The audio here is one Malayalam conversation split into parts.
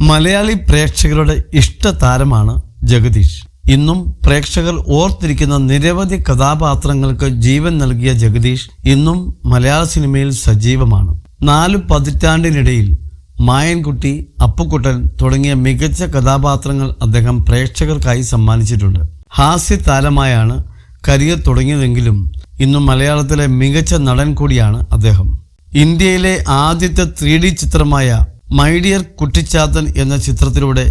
മലയാളി പ്രേക്ഷകരുടെ ഇഷ്ടതാരമാണ് ജഗദീഷ്. ഇന്നും പ്രേക്ഷകർ ഓർത്തിരിക്കുന്ന നിരവധി കഥാപാത്രങ്ങൾക്ക് ജീവൻ നൽകിയ ജഗദീഷ് ഇന്നും മലയാള സിനിമയിൽ സജീവമാണ്. 4 പതിറ്റാണ്ടിനിടയിൽ മായൻകുട്ടി, അപ്പുക്കുട്ടൻ തുടങ്ങിയ മികച്ച കഥാപാത്രങ്ങൾ അദ്ദേഹം പ്രേക്ഷകർക്കായി സമ്മാനിച്ചിട്ടുണ്ട്. ഹാസ്യ താരമായാണ് കരിയർ തുടങ്ങിയതെങ്കിലും ഇന്നും മലയാളത്തിലെ മികച്ച നടൻ കൂടിയാണ് അദ്ദേഹം. ഇന്ത്യയിലെ ആദ്യത്തെ 3D ചിത്രമായ മൈ ഡിയർ കുട്ടിച്ചാത്തൻ എന്ന ചിത്രത്തിലൂടെ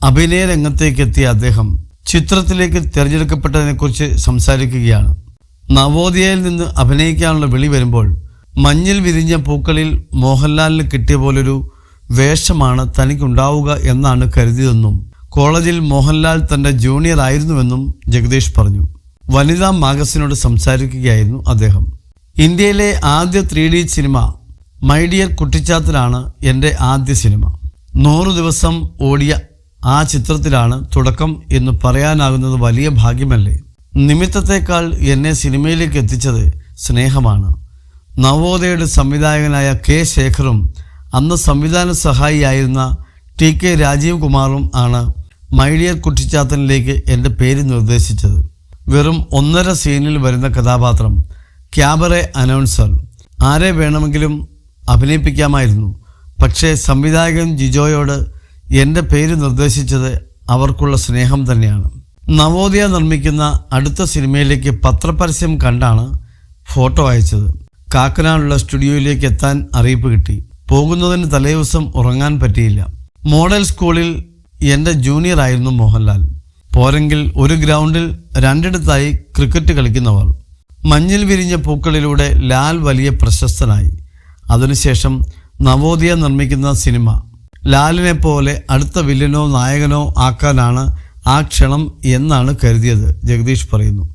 അഭിനയ രംഗത്തേക്ക് എത്തിയ അദ്ദേഹം ചിത്രത്തിലേക്ക് തിരഞ്ഞെടുക്കപ്പെട്ടതിനെക്കുറിച്ച് സംസാരിക്കുകയാണ്. നവോദയയിൽ നിന്ന് അഭിനയിക്കാനുള്ള വിളി വരുമ്പോൾ മഞ്ഞിൽ വിരിഞ്ഞ പൂക്കളിൽ മോഹൻലാലിന് കിട്ടിയ പോലൊരു വേഷമാണ് തനിക്കുണ്ടാവുക എന്നാണ് കരുതിയതെന്നും കോളേജിൽ മോഹൻലാൽ തൻ്റെ ജൂനിയർ ആയിരുന്നുവെന്നും ജഗദീഷ് പറഞ്ഞു. വനിതാ മാഗസിനോട് സംസാരിക്കുകയായിരുന്നു അദ്ദേഹം. ഇന്ത്യയിലെ ആദ്യ 3D സിനിമ മൈ ഡിയർ കുട്ടിച്ചാത്തനാണ് എൻ്റെ ആദ്യ സിനിമ. 100 ദിവസം ഓടിയ ആ ചിത്രത്തിലാണ് തുടക്കം എന്ന് പറയാനാകുന്നത് വലിയ ഭാഗ്യമല്ലേ. നിമിത്തത്തെക്കാൾ എന്നെ സിനിമയിലേക്ക് എത്തിച്ചത് സ്നേഹമാണ്. നവോദയയുടെ സംവിധായകനായ കെ ശേഖറും അന്ന് സംവിധാന സഹായിയായിരുന്ന TK രാജീവ് കുമാറും ആണ് മൈ ഡിയർ കുട്ടിച്ചാത്തനിലേക്ക് എൻ്റെ പേര് നിർദ്ദേശിച്ചത്. വെറും 1.5 സീനിൽ വരുന്ന കഥാപാത്രം, ക്യാബറെ അനൗൺസർ. ആരെ വേണമെങ്കിലും അഭിനയിപ്പിക്കാമായിരുന്നു. പക്ഷേ സംവിധായകൻ ജിജോയോട് എൻ്റെ പേര് നിർദ്ദേശിച്ചത് അവർക്കുള്ള സ്നേഹം തന്നെയാണ്. നവോദയ നിർമ്മിക്കുന്ന അടുത്ത സിനിമയിലേക്ക് പത്രപരസ്യം കണ്ടാണ് ഫോട്ടോ അയച്ചത്. കാക്കനാടുള്ള സ്റ്റുഡിയോയിലേക്ക് എത്താൻ അറിയിപ്പ് കിട്ടി. പോകുന്നതിന് തലേദിവസം ഉറങ്ങാൻ പറ്റിയില്ല. മോഡൽ സ്കൂളിൽ എൻ്റെ ജൂനിയർ ആയിരുന്നു മോഹൻലാൽ. പോരെങ്കിൽ ഒരു ഗ്രൗണ്ടിൽ 2 ക്രിക്കറ്റ് കളിക്കുന്നവർ. മഞ്ഞിൽ വിരിഞ്ഞ പൂക്കളിലൂടെ ലാൽ വലിയ പ്രശസ്തനായി. അതിനുശേഷം നവോദയ നിർമ്മിക്കുന്ന സിനിമ ലാലിനെ പോലെ അടുത്ത വില്ലനോ നായകനോ ആക്കാനാണ് ആ ക്ഷണം എന്നാണ് കരുതിയത്, ജഗദീഷ് പറയുന്നു.